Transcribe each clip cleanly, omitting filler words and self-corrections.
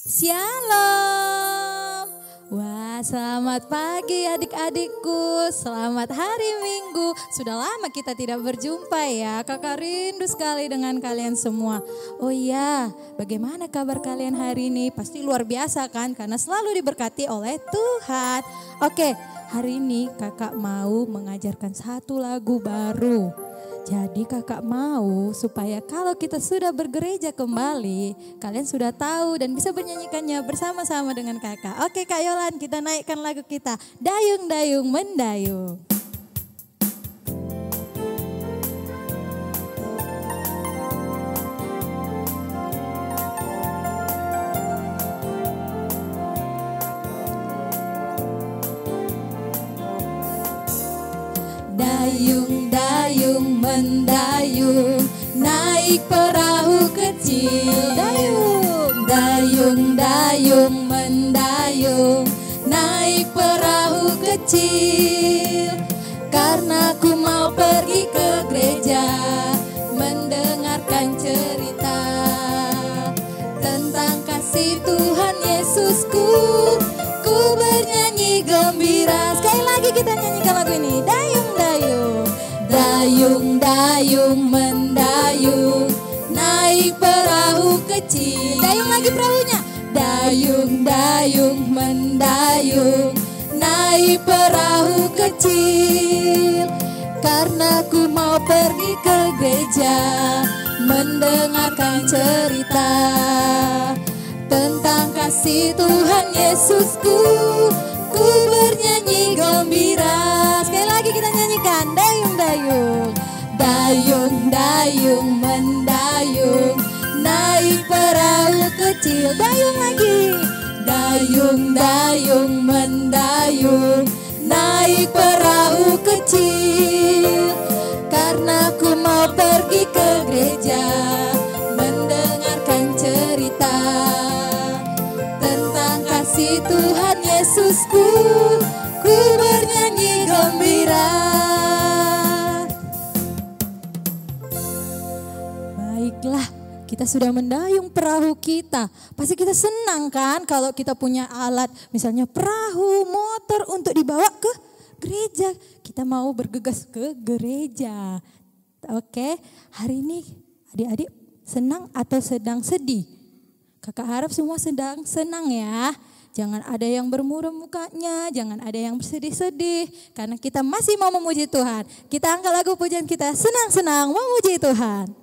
Shalom. Wah, selamat pagi adik-adikku. Selamat hari Minggu. Sudah lama kita tidak berjumpa ya. Kakak rindu sekali dengan kalian semua. Oh iya, bagaimana kabar kalian hari ini? Pasti luar biasa kan? Karena selalu diberkati oleh Tuhan. Oke, hari ini kakak mau mengajarkan satu lagu baru. Jadi kakak mau supaya kalau kita sudah bergereja kembali, kalian sudah tahu dan bisa menyanyikannya bersama-sama dengan kakak. Oke Kak Yolan, kita naikkan lagu kita, Dayung Dayung Mendayung. Dayung-dayung mendayung, naik perahu kecil. Dayung-dayung mendayung, naik perahu kecil. Karena ku mau pergi ke gereja, mendengarkan cerita tentang kasih Tuhan Yesusku. Ku bernyanyi gembira. Sekali lagi kita nyanyikan lagu ini. Dayung-dayung, dayung-dayung mendayung, naik perahu kecil. Dayung lagi perahunya. Dayung-dayung mendayung, naik perahu kecil. Karena ku mau pergi ke gereja, mendengarkan cerita tentang kasih Tuhan Yesusku. Ku bernyanyi gembira. Sekali lagi kita nyanyikan. Dayung-dayung, dayung-dayung mendayung, naik perahu kecil. Dayung lagi. Dayung-dayung mendayung, naik perahu kecil. Karena ku mau pergi ke gereja, mendengarkan cerita tentang kasih Tuhan Yesusku. Ku bernyanyi gembira. Baiklah, kita sudah mendayung perahu kita. Pasti kita senang kan kalau kita punya alat, misalnya perahu, motor untuk dibawa ke gereja. Kita mau bergegas ke gereja. Oke, hari ini adik-adik senang atau sedang sedih? Kakak harap semua sedang senang ya. Jangan ada yang bermuram mukanya, jangan ada yang bersedih-sedih. Karena kita masih mau memuji Tuhan. Kita angkat lagu pujian kita, senang-senang memuji Tuhan.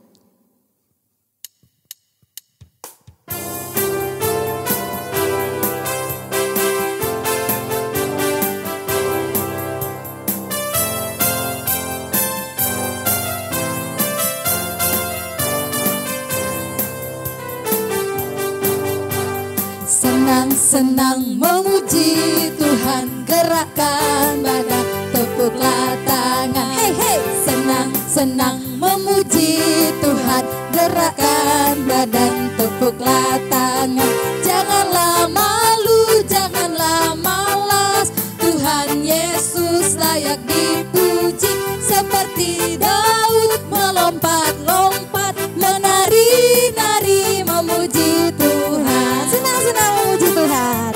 Senang-senang memuji Tuhan, gerakkan badan, tepuklah tangan. Hey hey, senang-senang memuji Tuhan, gerakkan badan, tepuklah tangan. Janganlah malu, janganlah malas, Tuhan Yesus layak dipuji. Seperti Daud melompat-lompat, menari-nari memuji Tuhan. Senang-senang memuji Tuhan.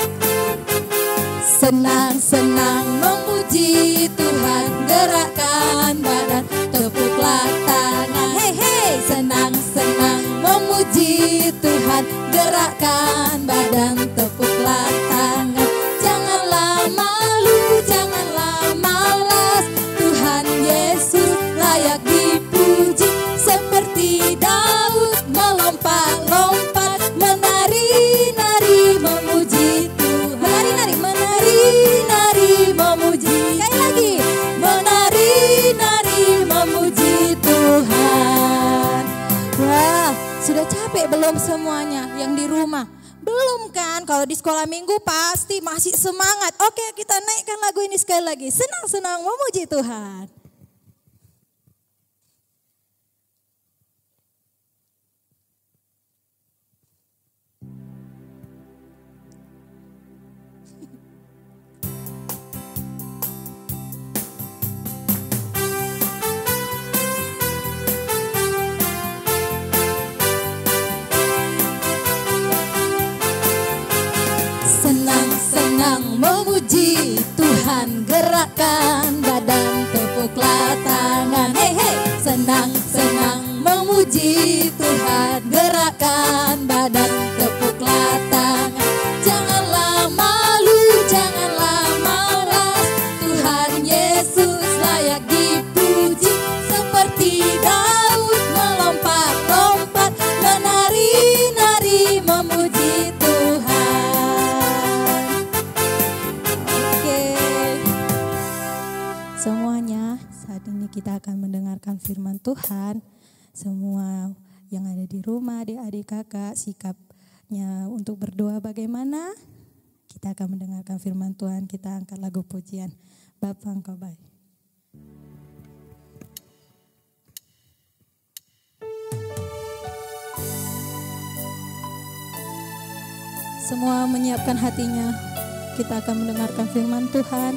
Senang-senang memuji Tuhan, gerakkan badan, tepuklah tangan. Hei hei, senang-senang memuji Tuhan, gerakkan badan, tepuklah tangan. Janganlah malu, janganlah malas, Tuhan Yesus layak dipuji. Seperti Daud melompat-lompat, menari-nari memuji Tuhan. Menari-nari, menari-nari memuji. Sekali lagi, menari-nari memuji Tuhan. Wah, sudah capek belum semuanya yang di rumah? Belum kan? Kalau di sekolah minggu pasti masih semangat. Oke, kita naikkan lagu ini sekali lagi. Senang-senang memuji Tuhan. memuji Tuhan, gerakkan badan, tepuklah tangan. Hei hei, senang-senang memuji Tuhan, gerakkan badan, tepuklah tangan. Janganlah malu, janganlah malas, Tuhan Yesus layak dipuji. Seperti Daud melompat-lompat, menari-nari memuji Tuhan. Oke, semuanya saat ini kita akan mendengarkan firman Tuhan. Semua yang ada di rumah, adik-adik kakak, sikapnya untuk berdoa bagaimana? Kita akan mendengarkan firman Tuhan, kita angkat lagu pujian. Bapa Engkau baik. Semua menyiapkan hatinya, kita akan mendengarkan firman Tuhan.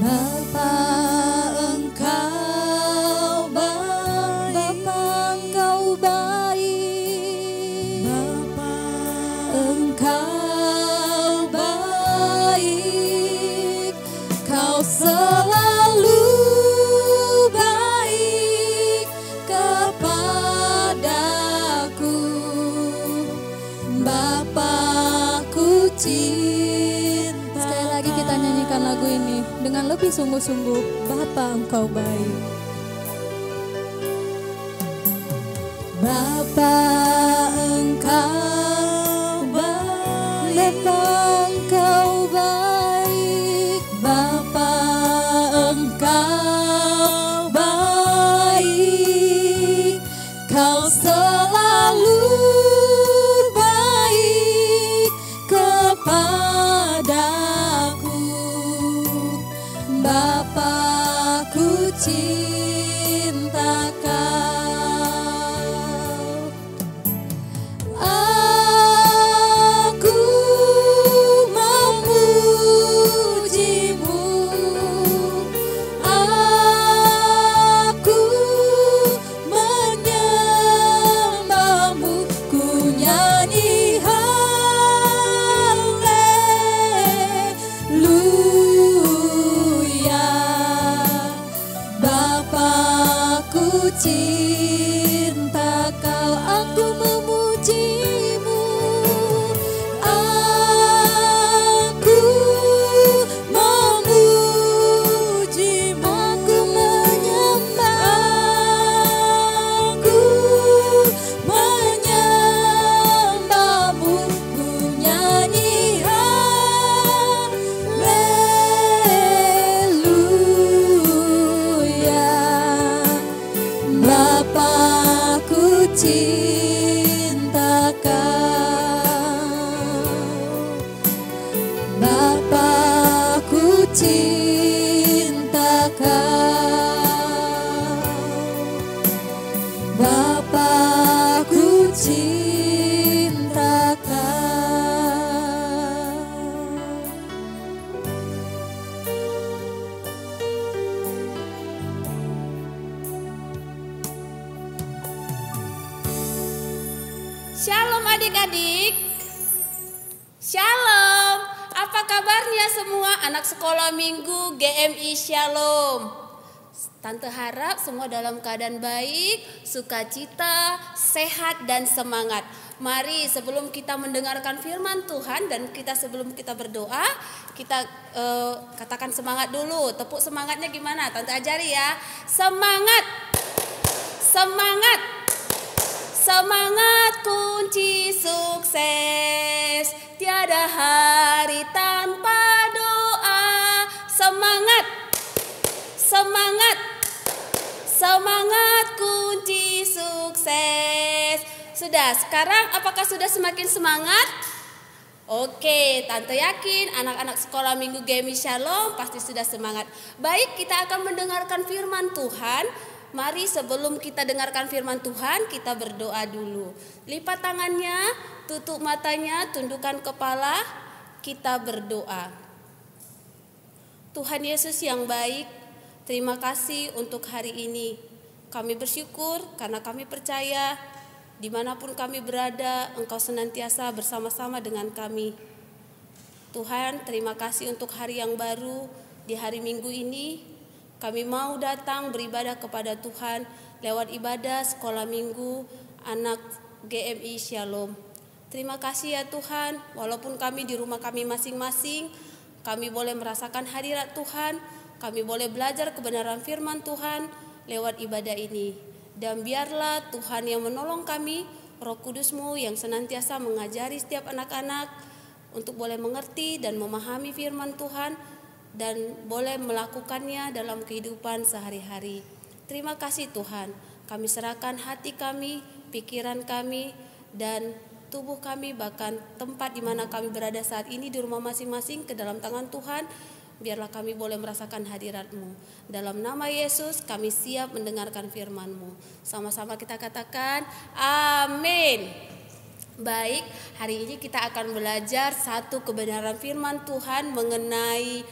Bapa Engkau baik, Bapa Engkau baik, Bapa Engkau baik, Kau selalu baik kepadaku, Bapa-Ku cinta. Sekali lagi kita nyanyikan lagu ini dengan lebih sungguh-sungguh. Bapa Engkau baik, Bapa Engkau baik, Bapa Engkau baik, Bapa Engkau baik, Kau selalu baik kepadaku, Bapa-Ku cinta Kau. Aku memuji-Mu, aku menyembah-Mu, ku nyanyi haleluya. Bapa-Ku cinta Kau, aku memuji-Mu, aku memuji-Mu, aku menyembah-Mu, ku nyanyi haleluya. Bapa-Ku cinta Kau, Bapa-Ku cinta Kau, Bapa-Ku cinta Kau. Shalom adik-adik. Shalom. Apa kabarnya semua anak sekolah minggu GMI Shalom? Tante harap semua dalam keadaan baik, sukacita, sehat dan semangat. Mari sebelum kita mendengarkan firman Tuhan dan sebelum kita berdoa, kita katakan semangat dulu. Tepuk semangatnya gimana? Tante ajari ya. Semangat. Semangat. Semangat kunci sukses, tiada hari tanpa doa. Semangat, semangat, semangat kunci sukses. Sudah, sekarang apakah sudah semakin semangat? Oke, Tante yakin anak-anak sekolah minggu GMI Shalom pasti sudah semangat. Baik, kita akan mendengarkan firman Tuhan. Mari sebelum kita dengarkan firman Tuhan, kita berdoa dulu. Lipat tangannya, tutup matanya, tundukkan kepala, kita berdoa. Tuhan Yesus yang baik, Terima kasih untuk hari ini. Kami bersyukur karena kami percaya dimanapun kami berada, Engkau senantiasa bersama-sama dengan kami. Tuhan, terima kasih untuk hari yang baru. Di hari Minggu ini kami mau datang beribadah kepada Tuhan lewat ibadah sekolah minggu anak GMI Shalom. Terima kasih ya Tuhan, walaupun kami di rumah kami masing-masing, kami boleh merasakan hadirat Tuhan, kami boleh belajar kebenaran firman Tuhan lewat ibadah ini. Dan biarlah Tuhan yang menolong kami, Roh Kudus-Mu yang senantiasa mengajari setiap anak-anak untuk boleh mengerti dan memahami firman Tuhan dan boleh melakukannya dalam kehidupan sehari-hari. Terima kasih Tuhan, kami serahkan hati kami, pikiran kami, dan tubuh kami, bahkan tempat di mana kami berada saat ini di rumah masing-masing ke dalam tangan Tuhan. Biarlah kami boleh merasakan hadirat-Mu. Dalam nama Yesus kami siap mendengarkan firman-Mu. Sama-sama kita katakan amin. Baik, hari ini kita akan belajar satu kebenaran firman Tuhan mengenai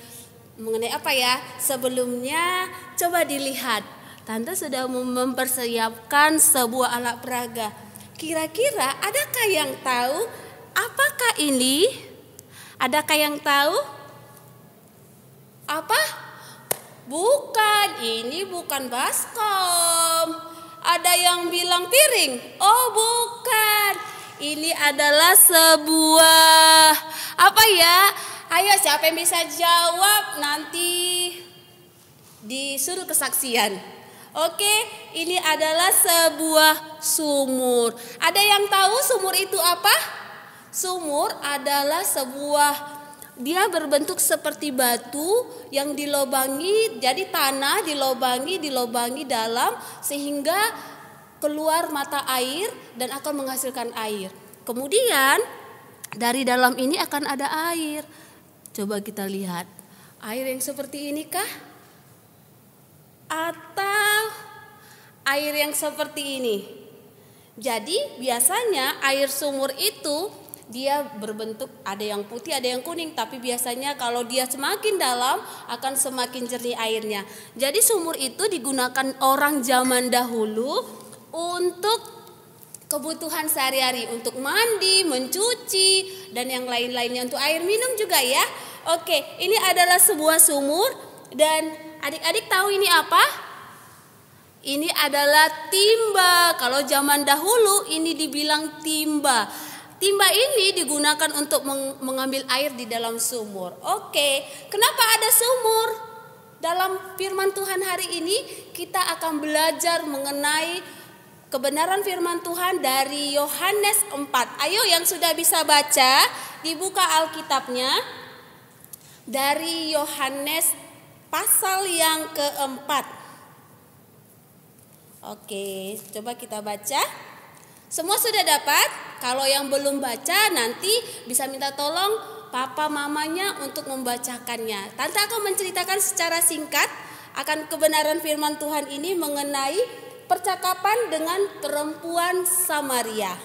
apa ya? Sebelumnya coba dilihat. Tante sudah mempersiapkan sebuah alat peraga. Kira-kira adakah yang tahu apakah ini? Adakah yang tahu? Apa? Bukan, ini bukan baskom. Ada yang bilang piring. Oh, bukan. Ini adalah sebuah apa ya? Ayo, siapa yang bisa jawab nanti disuruh kesaksian. Oke, ini adalah sebuah sumur. Ada yang tahu sumur itu apa? Sumur adalah sebuah, dia berbentuk seperti batu yang dilobangi, jadi tanah dilobangi dalam sehingga keluar mata air dan akan menghasilkan air. Kemudian dari dalam ini akan ada air. Coba kita lihat, air yang seperti ini kah? Atau air yang seperti ini? Jadi biasanya air sumur itu dia berbentuk ada yang putih, ada yang kuning, tapi biasanya kalau dia semakin dalam akan semakin jernih airnya. Jadi sumur itu digunakan orang zaman dahulu untuk kebutuhan sehari-hari, untuk mandi, mencuci, dan yang lain-lainnya, untuk air minum juga ya. Oke, ini adalah sebuah sumur dan adik-adik tahu ini apa? Ini adalah timba. Kalau zaman dahulu ini dibilang timba. Timba ini digunakan untuk mengambil air di dalam sumur. Oke, kenapa ada sumur? Dalam firman Tuhan hari ini kita akan belajar mengenai kebenaran firman Tuhan dari Yohanes 4. Ayo yang sudah bisa baca, dibuka Alkitabnya. Dari Yohanes pasal yang keempat. Oke, coba kita baca. Semua sudah dapat? Kalau yang belum baca nanti bisa minta tolong papa mamanya untuk membacakannya. Tante akan menceritakan secara singkat akan kebenaran firman Tuhan ini mengenai percakapan dengan perempuan Samaria.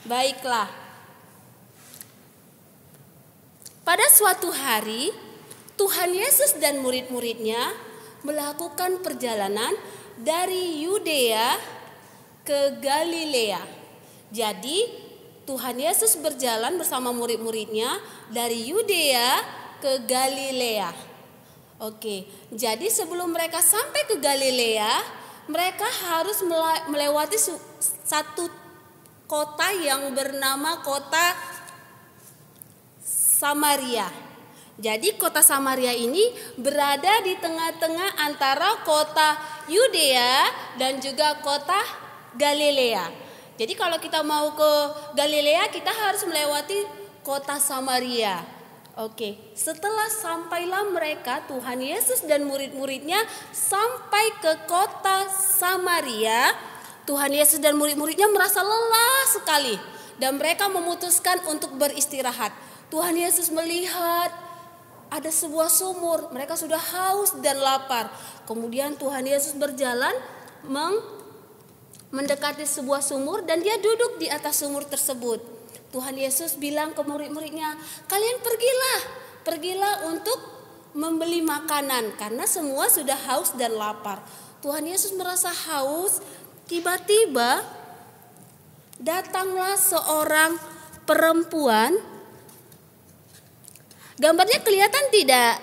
Baiklah. Pada suatu hari Tuhan Yesus dan murid-muridnya melakukan perjalanan dari Yudea ke Galilea. Jadi Tuhan Yesus berjalan bersama murid-muridnya dari Yudea ke Galilea. Oke, jadi sebelum mereka sampai ke Galilea, mereka harus melewati satu kota yang bernama kota Samaria. Jadi kota Samaria ini berada di tengah-tengah antara kota Yudea dan juga kota Galilea. Jadi kalau kita mau ke Galilea kita harus melewati kota Samaria. Oke, setelah sampailah mereka, Tuhan Yesus dan murid-muridnya sampai ke kota Samaria. Tuhan Yesus dan murid-muridnya merasa lelah sekali dan mereka memutuskan untuk beristirahat. Tuhan Yesus melihat ada sebuah sumur, mereka sudah haus dan lapar. Kemudian Tuhan Yesus berjalan mendekati sebuah sumur dan dia duduk di atas sumur tersebut. Tuhan Yesus bilang ke murid-muridnya, kalian pergilah untuk membeli makanan karena semua sudah haus dan lapar. Tuhan Yesus merasa haus, tiba-tiba datanglah seorang perempuan. Gambarnya kelihatan tidak?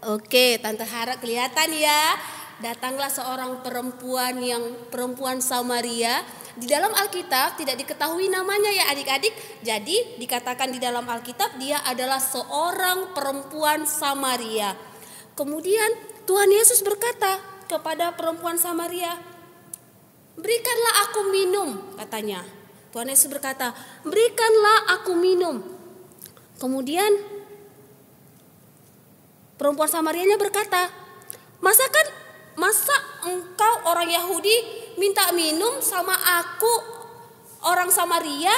Oke, Tante harap kelihatan ya. Datanglah seorang perempuan Samaria. Di dalam Alkitab tidak diketahui namanya ya adik-adik. Jadi dikatakan di dalam Alkitab dia adalah seorang perempuan Samaria. Kemudian Tuhan Yesus berkata kepada perempuan Samaria, "Berikanlah aku minum," katanya. Tuhan Yesus berkata, "Berikanlah aku minum." Kemudian perempuan Samarianya berkata, Masa engkau orang Yahudi minta minum sama aku orang Samaria?"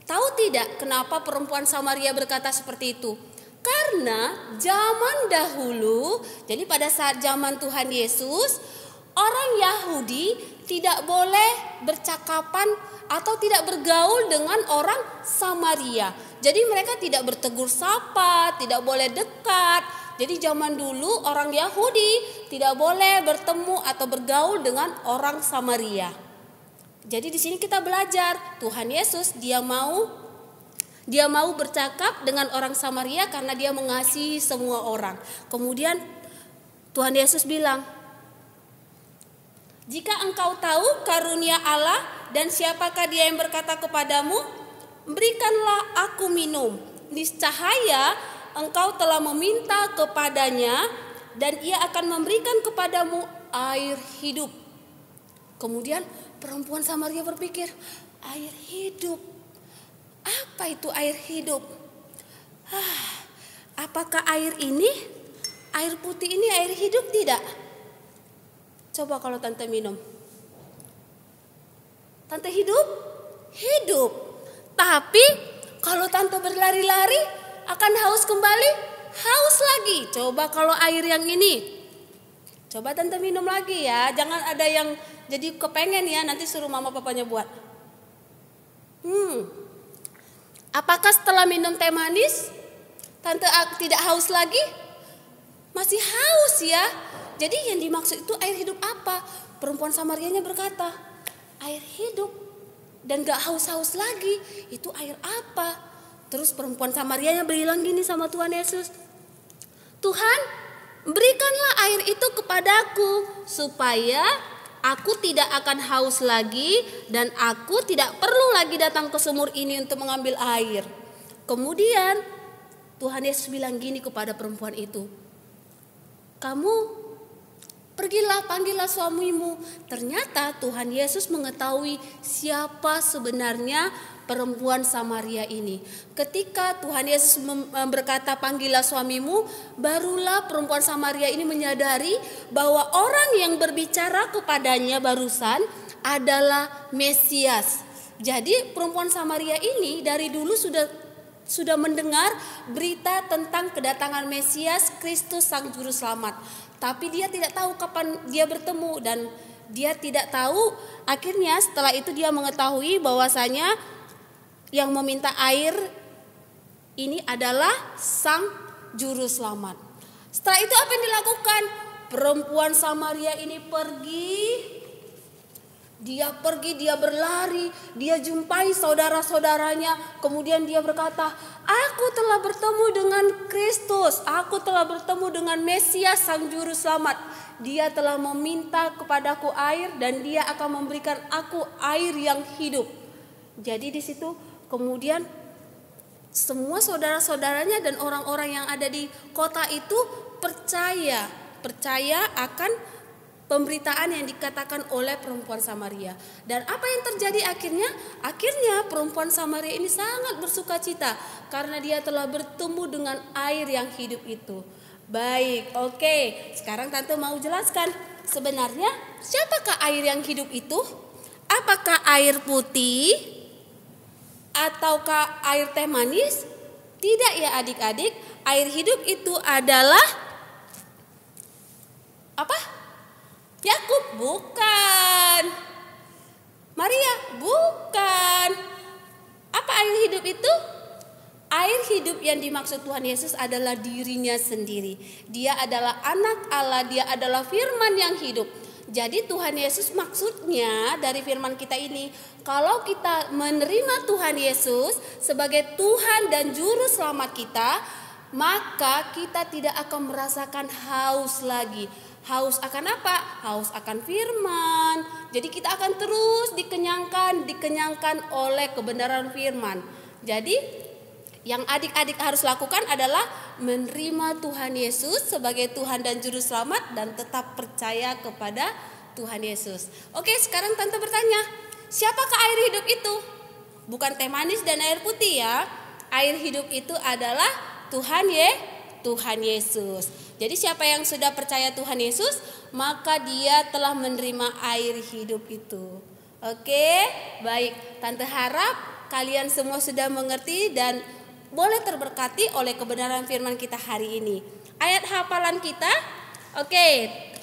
Tahu tidak kenapa perempuan Samaria berkata seperti itu? Karena zaman dahulu, jadi pada saat zaman Tuhan Yesus, orang Yahudi tidak boleh bercakapan atau tidak bergaul dengan orang Samaria. Jadi mereka tidak bertegur sapa, tidak boleh dekat. Jadi zaman dulu orang Yahudi tidak boleh bertemu atau bergaul dengan orang Samaria. Jadi di sini kita belajar Tuhan Yesus dia mau bercakap dengan orang Samaria karena dia mengasihi semua orang. Kemudian Tuhan Yesus bilang, "Jika engkau tahu karunia Allah dan siapakah dia yang berkata kepadamu, berikanlah aku minum. Niscaya engkau telah meminta kepadanya dan ia akan memberikan kepadamu air hidup." Kemudian perempuan Samaria berpikir, air hidup. Apa itu air hidup? Apakah air putih ini air hidup tidak? Coba kalau Tante minum. Tante hidup? Hidup. Tapi kalau Tante berlari-lari akan haus kembali? Haus lagi. Coba kalau air yang ini. Coba Tante minum lagi ya. Jangan ada yang jadi kepengen ya. Nanti suruh mama papanya buat. Apakah setelah minum teh manis Tante tidak haus lagi? Masih haus ya. Jadi yang dimaksud itu air hidup apa? Perempuan Samarianya berkata, air hidup dan gak haus-haus lagi. Itu air apa? Terus perempuan Samarianya bilang gini sama Tuhan Yesus, "Tuhan, berikanlah air itu kepadaku supaya aku tidak akan haus lagi dan aku tidak perlu lagi datang ke sumur ini untuk mengambil air." Kemudian Tuhan Yesus bilang gini kepada perempuan itu, "Kamu pergilah, panggillah suamimu." Ternyata Tuhan Yesus mengetahui siapa sebenarnya perempuan Samaria ini. Ketika Tuhan Yesus berkata panggillah suamimu, barulah perempuan Samaria ini menyadari bahwa orang yang berbicara kepadanya barusan adalah Mesias. Jadi perempuan Samaria ini dari dulu sudah mendengar berita tentang kedatangan Mesias Kristus Sang Juru Selamat. Tapi dia tidak tahu kapan dia bertemu dan dia tidak tahu. Akhirnya setelah itu dia mengetahui bahwasanya yang meminta air ini adalah Sang Juru Selamat. Setelah itu apa yang dilakukan? Perempuan Samaria ini pergi, dia berlari, dia jumpai saudara-saudaranya. Kemudian dia berkata, "Aku telah bertemu dengan Kristus, aku telah bertemu dengan Mesias Sang Juru Selamat. Dia telah meminta kepadaku air dan dia akan memberikan aku air yang hidup." Jadi di situ kemudian semua saudara-saudaranya dan orang-orang yang ada di kota itu percaya akan pemberitaan yang dikatakan oleh perempuan Samaria. Dan apa yang terjadi akhirnya? Akhirnya perempuan Samaria ini sangat bersukacita karena dia telah bertemu dengan air yang hidup itu. Baik, oke. Sekarang Tante mau jelaskan sebenarnya siapakah air yang hidup itu? Apakah air putih ataukah air teh manis? Tidak ya adik-adik. Air hidup itu adalah apa? Yakub? Bukan. Maria? Bukan. Apa air hidup itu? Air hidup yang dimaksud Tuhan Yesus adalah dirinya sendiri. Dia adalah anak Allah, dia adalah firman yang hidup. Jadi Tuhan Yesus maksudnya dari firman kita ini, kalau kita menerima Tuhan Yesus sebagai Tuhan dan Juru Selamat kita, maka kita tidak akan merasakan haus lagi. Haus akan apa? Haus akan firman. Jadi kita akan terus dikenyangkan oleh kebenaran firman. Jadi yang adik-adik harus lakukan adalah menerima Tuhan Yesus sebagai Tuhan dan Juru Selamat dan tetap percaya kepada Tuhan Yesus. Oke, sekarang Tante bertanya, siapakah air hidup itu? Bukan teh manis dan air putih ya. Air hidup itu adalah Tuhan Yesus. Jadi siapa yang sudah percaya Tuhan Yesus, maka dia telah menerima air hidup itu. Oke, baik. Tante harap kalian semua sudah mengerti dan boleh terberkati oleh kebenaran firman kita hari ini. Ayat hafalan kita, oke,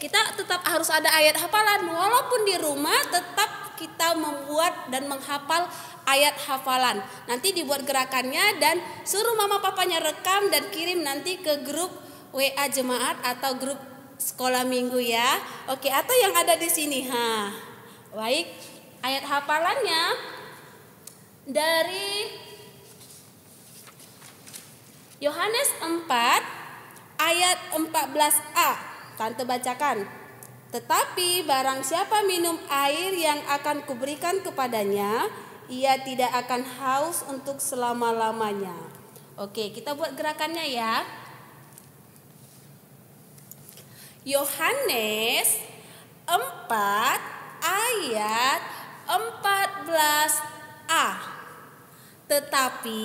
kita tetap harus ada ayat hafalan. Walaupun di rumah tetap kita membuat dan menghafal ayat hafalan. Nanti dibuat gerakannya dan suruh mama papanya rekam dan kirim nanti ke grup WA jemaat atau grup sekolah minggu ya. Oke, atau yang ada di sini. Baik, ayat hafalannya dari Yohanes 4 ayat 14a. Tante bacakan. Tetapi barang siapa minum air yang akan kuberikan kepadanya, ia tidak akan haus untuk selama-lamanya. Oke, kita buat gerakannya ya. Yohanes 4 ayat 14a. Tetapi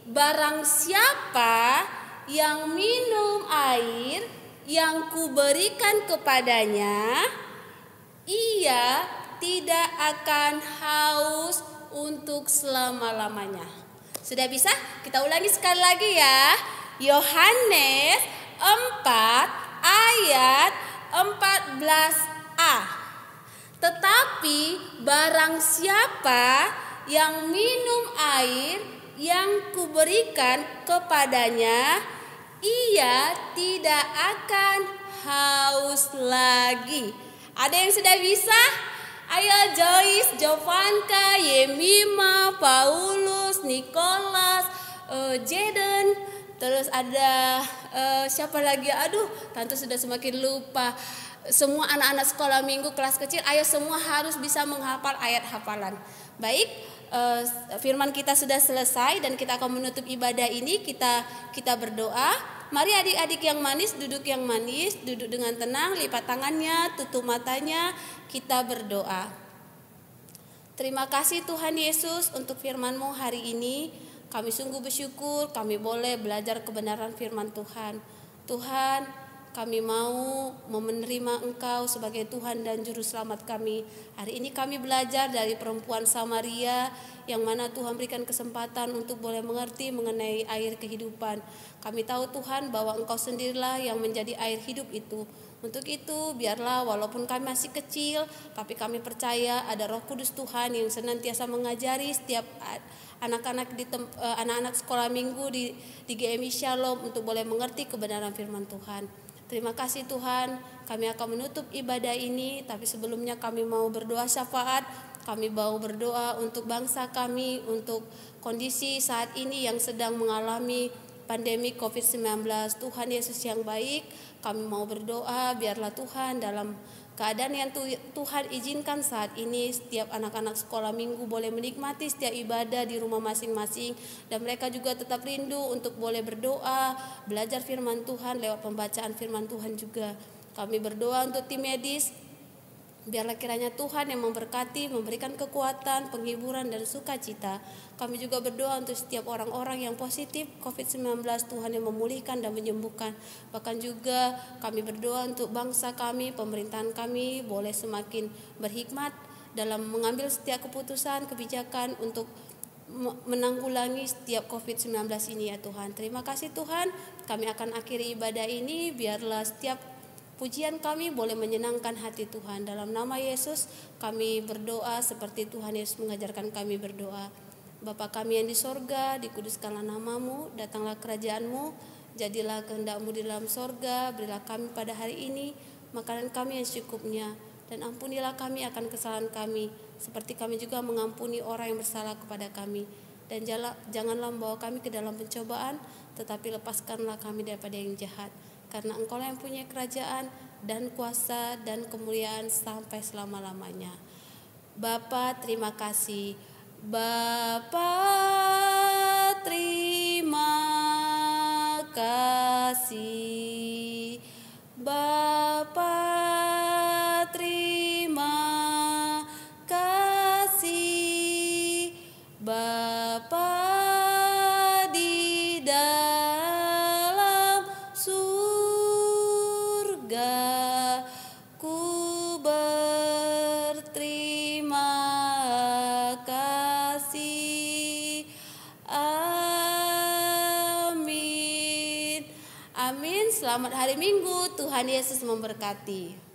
barang siapa yang minum air yang kuberikan kepadanya, ia tidak akan haus untuk selama-lamanya. Sudah bisa? Kita ulangi sekali lagi ya. Yohanes 4 ayat 14a. Tetapi barang siapa yang minum air yang kuberikan kepadanya, ia tidak akan haus lagi. Ada yang sudah bisa? Ayo Joyce, Jovanka, Yemima, Paulus, Nicholas, Jaden, terus ada siapa lagi? Aduh, Tante sudah semakin lupa. Semua anak-anak sekolah minggu kelas kecil, ayo semua harus bisa menghafal ayat hafalan. Baik, firman kita sudah selesai dan kita akan menutup ibadah ini. Kita berdoa. Mari adik-adik yang manis, duduk dengan tenang, lipat tangannya, tutup matanya, kita berdoa. Terima kasih Tuhan Yesus untuk firman-Mu hari ini. Kami sungguh bersyukur kami boleh belajar kebenaran firman Tuhan. Tuhan, kami mau menerima Engkau sebagai Tuhan dan Juru Selamat kami. Hari ini kami belajar dari perempuan Samaria yang mana Tuhan berikan kesempatan untuk boleh mengerti mengenai air kehidupan. Kami tahu Tuhan bahwa Engkau sendirilah yang menjadi air hidup itu. Untuk itu biarlah walaupun kami masih kecil, tapi kami percaya ada Roh Kudus Tuhan yang senantiasa mengajari setiap anak-anak sekolah minggu di GMI Shalom untuk boleh mengerti kebenaran firman Tuhan. Terima kasih Tuhan, kami akan menutup ibadah ini, tapi sebelumnya kami mau berdoa syafaat. Kami mau berdoa untuk bangsa kami, untuk kondisi saat ini yang sedang mengalami pandemi COVID-19. Tuhan Yesus yang baik, kami mau berdoa biarlah Tuhan dalam keadaan yang Tuhan izinkan saat ini, setiap anak-anak sekolah minggu boleh menikmati setiap ibadah di rumah masing-masing, dan mereka juga tetap rindu untuk boleh berdoa, belajar firman Tuhan lewat pembacaan firman Tuhan juga. Kami berdoa untuk tim medis, biarlah kiranya Tuhan yang memberkati, memberikan kekuatan, penghiburan dan sukacita. Kami juga berdoa untuk setiap orang-orang yang positif COVID-19, Tuhan yang memulihkan dan menyembuhkan. Bahkan juga kami berdoa untuk bangsa kami, pemerintahan kami boleh semakin berhikmat dalam mengambil setiap keputusan, kebijakan untuk menanggulangi setiap COVID-19 ini ya Tuhan. Terima kasih Tuhan, kami akan akhiri ibadah ini, biarlah setiap pujian kami boleh menyenangkan hati Tuhan. Dalam nama Yesus kami berdoa seperti Tuhan Yesus mengajarkan kami berdoa. Bapa kami yang di sorga, dikuduskanlah namamu, datanglah kerajaanmu, jadilah kehendakmu di dalam sorga, berilah kami pada hari ini makanan kami yang secukupnya, dan ampunilah kami akan kesalahan kami, seperti kami juga mengampuni orang yang bersalah kepada kami. Dan janganlah membawa kami ke dalam pencobaan, tetapi lepaskanlah kami daripada yang jahat. Karena Engkau yang punya kerajaan dan kuasa dan kemuliaan sampai selama-lamanya. Bapa, terima kasih. Bapa, terima kasih. Bapa, terima kasih. Bapa di dalam surga, ku berterima kasih. Amin. Amin. Selamat hari Minggu. Tuhan Yesus memberkati.